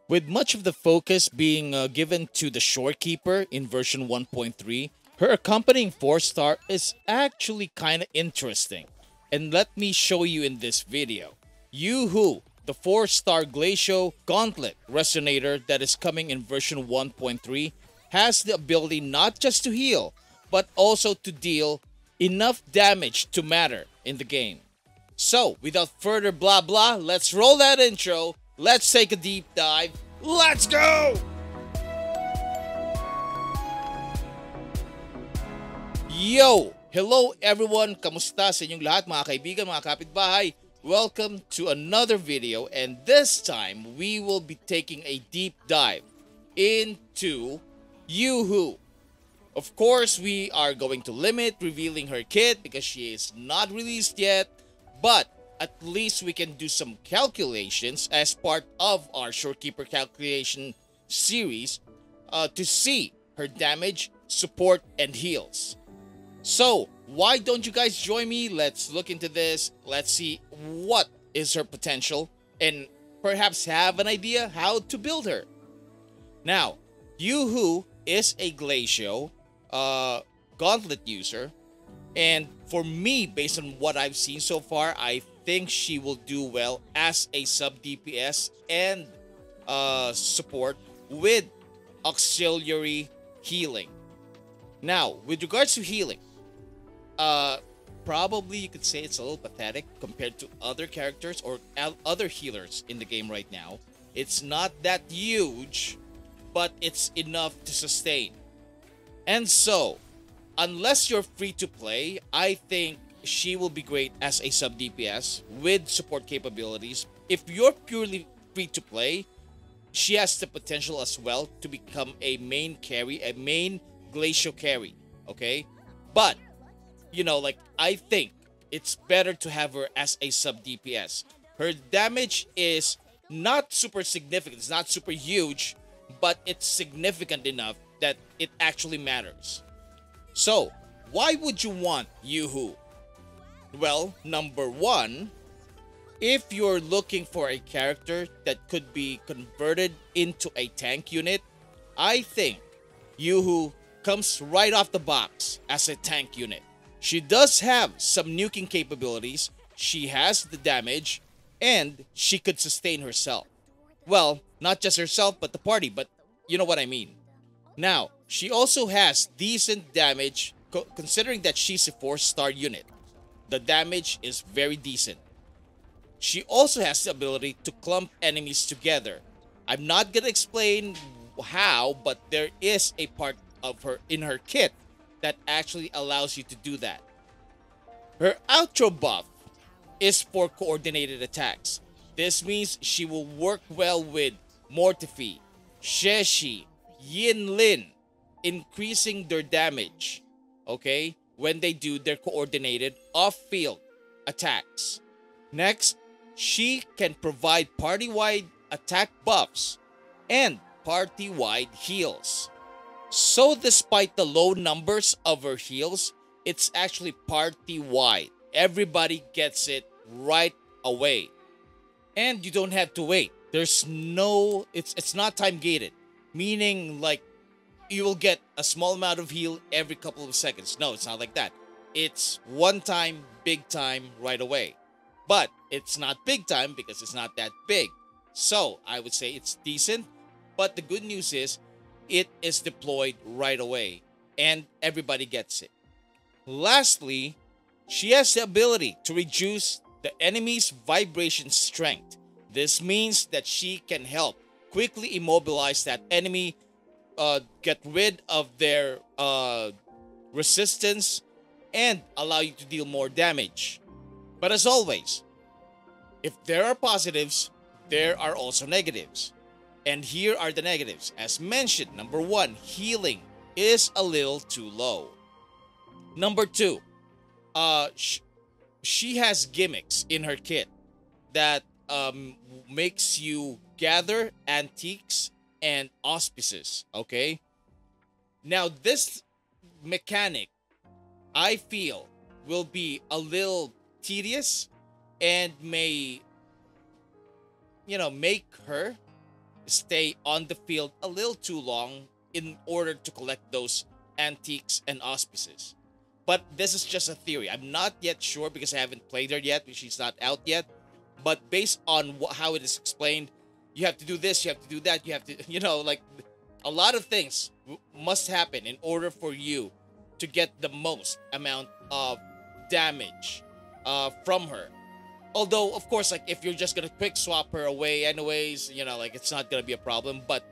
With much of the focus being given to the Shorekeeper in version 1.3, her accompanying 4-star is actually kinda interesting. And let me show you in this video. Youhu, the 4-star Glacio Gauntlet Resonator that is coming in version 1.3, has the ability not just to heal, but also to deal enough damage to matter in the game. So, without further blah blah, let's roll that intro. Let's take a deep dive. Let's go! Yo! Hello everyone! Kamusta sa inyong lahat mga kaibigan, mga kapitbahay? Welcome to another video, and this time we will be taking a deep dive into Youhu. Of course, we are going to limit revealing her kit because she is not released yet, but at least we can do some calculations as part of our Shorekeeper calculation series to see her damage, support, and heals. So, why don't you guys join me? Let's look into this. Let's see what is her potential and perhaps have an idea how to build her. Now, Youhu is a Glacio Gauntlet user, and for me, based on what I've seen so far, I think she will do well as a sub DPS and support with auxiliary healing. Now, with regards to healing, probably you could say it's a little pathetic compared to other characters or other healers in the game right now. It's not that huge, but it's enough to sustain. And so, unless you're free to play, I think she will be great as a sub DPS with support capabilities. If you're purely free to play, she has the potential as well to become a main carry, a main Glacio carry, okay? But, I think it's better to have her as a sub DPS. Her damage is not super significant, it's not super huge, but it's significant enough that it actually matters. So, why would you want Youhu? Well, number one, if you're looking for a character that could be converted into a tank unit, I think Youhu comes right off the box as a tank unit. She does have some nuking capabilities, she has the damage, and she could sustain herself. Well, not just herself, but the party, but you know what I mean. Now, she also has decent damage considering that she's a 4-star unit. The damage is very decent. She also has the ability to clump enemies together. I'm not gonna explain how, but there is a part of her in her kit that actually allows you to do that. Her outro buff is for coordinated attacks. This means she will work well with Mortifi, Sheshi, Yinlin, increasing their damage, okay, when they do their coordinated off-field attacks. Next, she can provide party-wide attack buffs and party-wide heals. So despite the low numbers of her heals, it's actually party-wide. Everybody gets it right away. And you don't have to wait. There's no, it's not time gated. Meaning like you will get a small amount of heal every couple of seconds. No, it's not like that. It's one time, big time, right away. But it's not big time because it's not that big. So I would say it's decent. But the good news is it is deployed right away and everybody gets it. Lastly, she has the ability to reduce the enemy's vibration strength. This means that she can help quickly immobilize that enemy, get rid of their resistance, and allow you to deal more damage. But as always, if there are positives, there are also negatives. And here are the negatives. As mentioned, number one, healing is a little too low. Number two, she has gimmicks in her kit that makes you gather antiques and auspices, okay? Now, this mechanic, I feel, will be a little tedious and may, make her stay on the field a little too long in order to collect those antiques and auspices. But this is just a theory. I'm not yet sure because I haven't played her yet. She's not out yet. But based on how it is explained, you have to do this, you have to do that, you have to, like a lot of things must happen in order for you to get the most amount of damage from her. Although, of course, like if you're just gonna quick swap her away anyways, like it's not gonna be a problem. But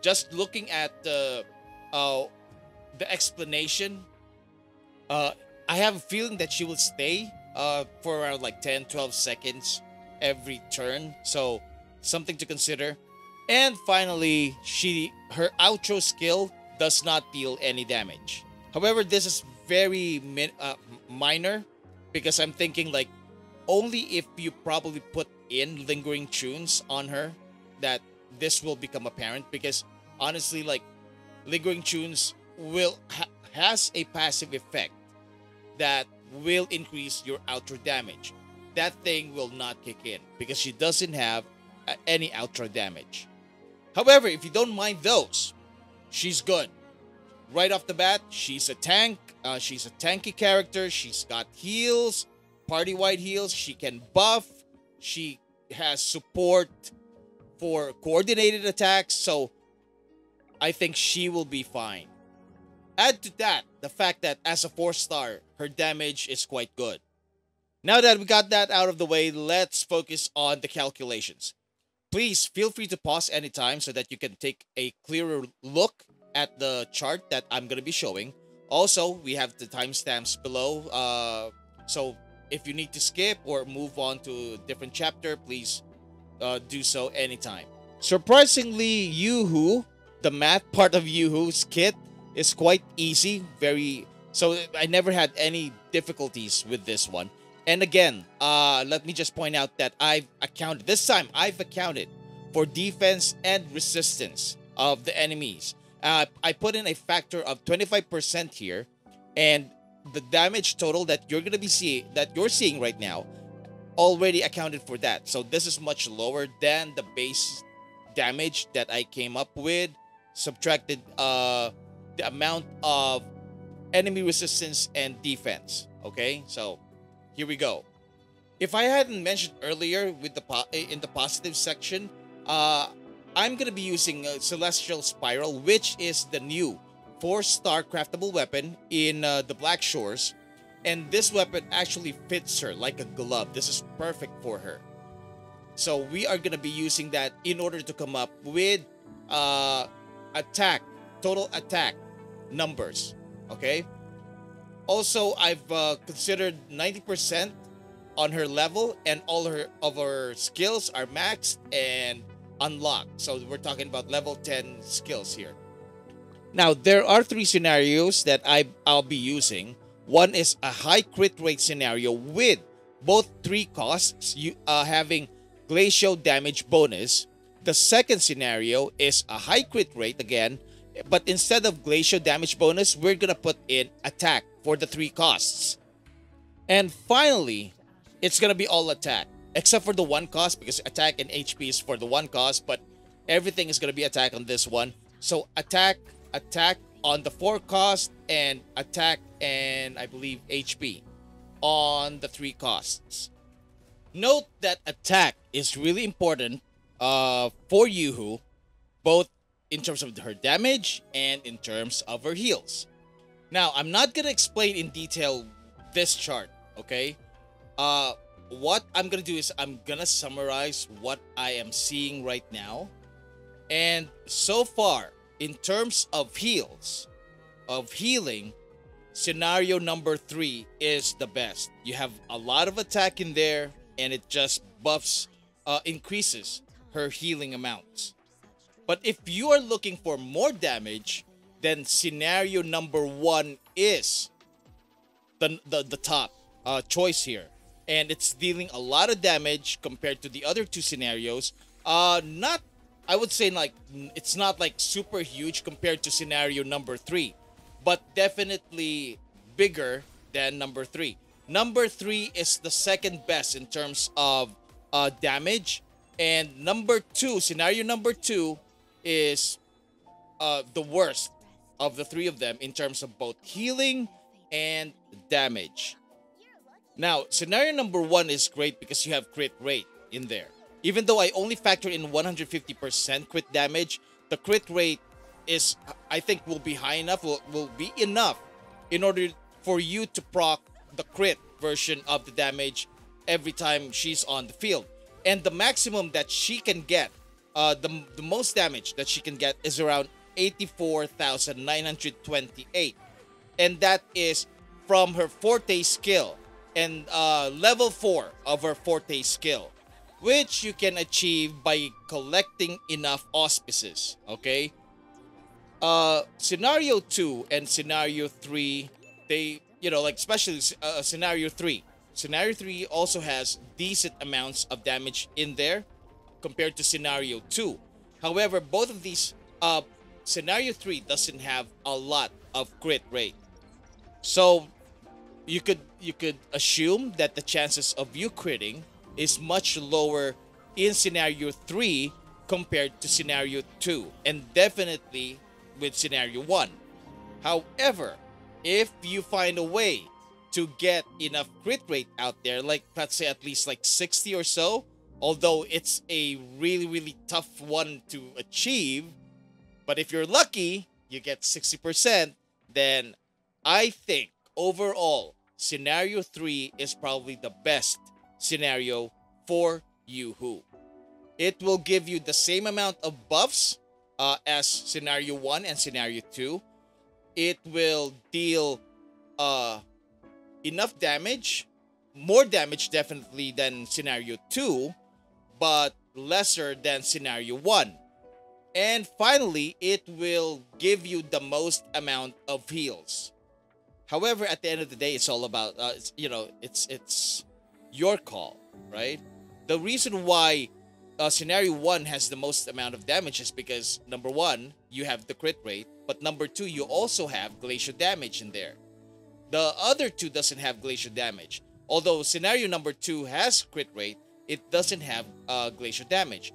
just looking at the explanation, I have a feeling that she will stay for around like 10, 12 seconds every turn. So something to consider. And finally, her outro skill does not deal any damage. However, this is very minor because I'm thinking like only if you probably put in lingering tunes on her that this will become apparent, because honestly, like lingering tunes has a passive effect that will increase your outro damage. That thing will not kick in because she doesn't have any outro damage. However, if you don't mind those, she's good. Right off the bat, she's a tank. She's a tanky character. She's got heals, party-wide heals. She can buff. She has support for coordinated attacks. So I think she will be fine. Add to that the fact that as a 4-star, her damage is quite good. Now that we got that out of the way, let's focus on the calculations. Please feel free to pause anytime so that you can take a clearer look at the chart that I'm going to be showing. Also, we have the timestamps below. So if you need to skip or move on to a different chapter, please do so anytime. Surprisingly, Youhu, the math part of Youhu's kit, is quite easy. So I never had any difficulties with this one. And again, let me just point out that I've accounted for defense and resistance of the enemies. I put in a factor of 25% here, and the damage total that you're seeing right now already accounted for that. So this is much lower than the base damage that I came up with, subtracted the amount of enemy resistance and defense. Okay, so here we go. If I hadn't mentioned earlier with in the positive section, I'm gonna be using Celestial Spiral, which is the new 4-star craftable weapon in the Black Shores, and this weapon actually fits her like a glove. This is perfect for her. So we are gonna be using that in order to come up with total attack numbers. Okay. Also, I've considered 90% on her level, and all of her skills are maxed and unlocked. So we're talking about level 10 skills here. Now, there are 3 scenarios that I'll be using. One is a high crit rate scenario with both 3 costs, having glacial damage bonus. The second scenario is a high crit rate again, but instead of glacial damage bonus, we're gonna put in attack for the 3 costs. And finally, it's gonna be all attack, except for the 1 cost, because attack and HP is for the 1 cost, but everything is gonna be attack on this one. So attack on the 4 cost, and attack and I believe HP on the 3 costs. Note that attack is really important for Youhu, both in terms of her damage and in terms of her heals. Now, I'm not gonna explain in detail this chart, okay? What I'm gonna do is I'm gonna summarize what I am seeing right now. And so far, in terms of healing, scenario number 3 is the best. You have a lot of attack in there, and it just increases her healing amounts. But if you are looking for more damage, then scenario number 1 is the top choice here. And it's dealing a lot of damage compared to the other 2 scenarios. I would say like it's not like super huge compared to scenario number 3, but definitely bigger than number 3. Number 3 is the second best in terms of damage, And number two, scenario number two is the worst of the three of them in terms of both healing and damage. Now, scenario number one is great because you have crit rate in there. Even though I only factor in 150% crit damage, the crit rate is, I think, will be high enough, will be enough in order for you to proc the crit version of the damage every time she's on the field. And the maximum that she can get, the most damage that she can get is around 84,928. And that is from her Forte skill and level 4 of her Forte skill, which you can achieve by collecting enough auspices, okay? Scenario 2 and Scenario 3, they, like especially Scenario 3. Scenario 3 also has decent amounts of damage in there compared to Scenario 2. However, both of these, Scenario 3 doesn't have a lot of crit rate. So you could assume that the chances of you critting is much lower in Scenario 3 compared to Scenario 2, and definitely with Scenario 1. However, if you find a way to get enough crit rate out there, like let's say at least like 60 or so, although it's a really tough one to achieve, but if you're lucky, you get 60%, then I think overall Scenario 3 is probably the best scenario for Youhu. It will give you the same amount of buffs as Scenario 1 and Scenario 2. It will deal enough damage, more damage definitely than Scenario 2, but lesser than Scenario 1. And finally, it will give you the most amount of heals. However, at the end of the day, it's all about, it's your call, right? The reason why Scenario 1 has the most amount of damage is because, number 1, you have the crit rate, but number 2, you also have glacial damage in there. The other two doesn't have glacial damage. Although Scenario number 2 has crit rate, it doesn't have glacial damage.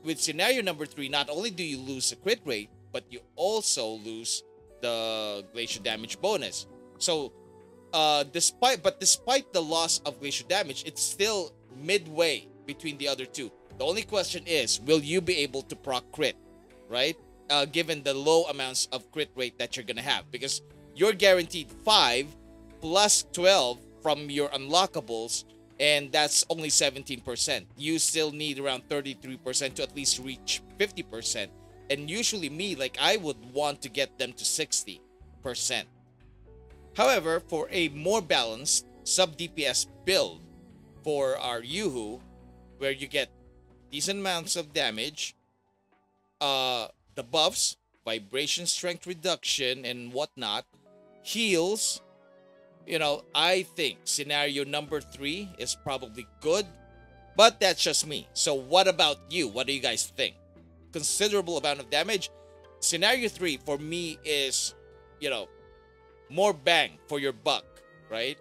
With Scenario number 3, not only do you lose the crit rate, but you also lose the glacial damage bonus. So, despite the loss of glacial damage, it's still midway between the other two. The only question is, will you be able to proc crit, right? Given the low amounts of crit rate that you're gonna have, because you're guaranteed 5 plus 12 from your unlockables, and that's only 17%. You still need around 33% to at least reach 50%. And usually me, like I would want to get them to 60%. However, for a more balanced sub-DPS build for our Youhu, where you get decent amounts of damage, the buffs, vibration strength reduction and whatnot, heals, I think scenario number 3 is probably good, but that's just me. So what about you? What do you guys think? Considerable amount of damage. Scenario 3 for me is, more bang for your buck, right?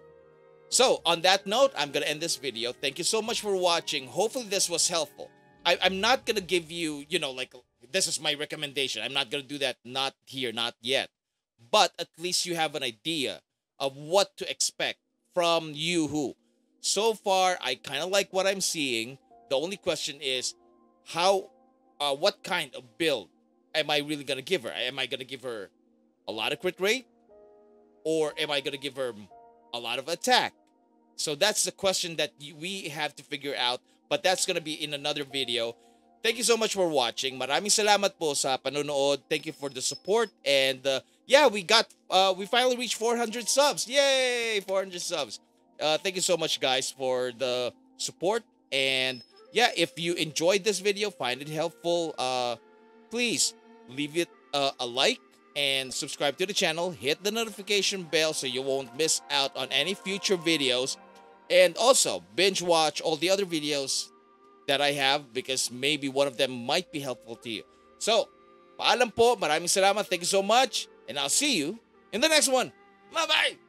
So on that note, I'm gonna end this video. Thank you so much for watching. Hopefully this was helpful. I'm not gonna give you, like this is my recommendation. I'm not gonna do that. Not here, not yet. But at least you have an idea of what to expect from Youhu. So far, I kind of like what I'm seeing. The only question is, what kind of build am I really gonna give her? Am I gonna give her a lot of crit rate, or am I gonna give her a lot of attack? So that's the question that we have to figure out. But that's gonna be in another video. Thank you so much for watching. Maraming salamat po sa panonood. Thank you for the support. And yeah, we finally reached 400 subs. Yay! 400 subs. Thank you so much, guys, for the support. And yeah, if you enjoyed this video, find it helpful, please leave it a like and subscribe to the channel. Hit the notification bell so you won't miss out on any future videos. And also, binge watch all the other videos that I have because maybe one of them might be helpful to you. So, paalam po. Maraming salamat. Thank you so much. And I'll see you in the next one. Bye-bye!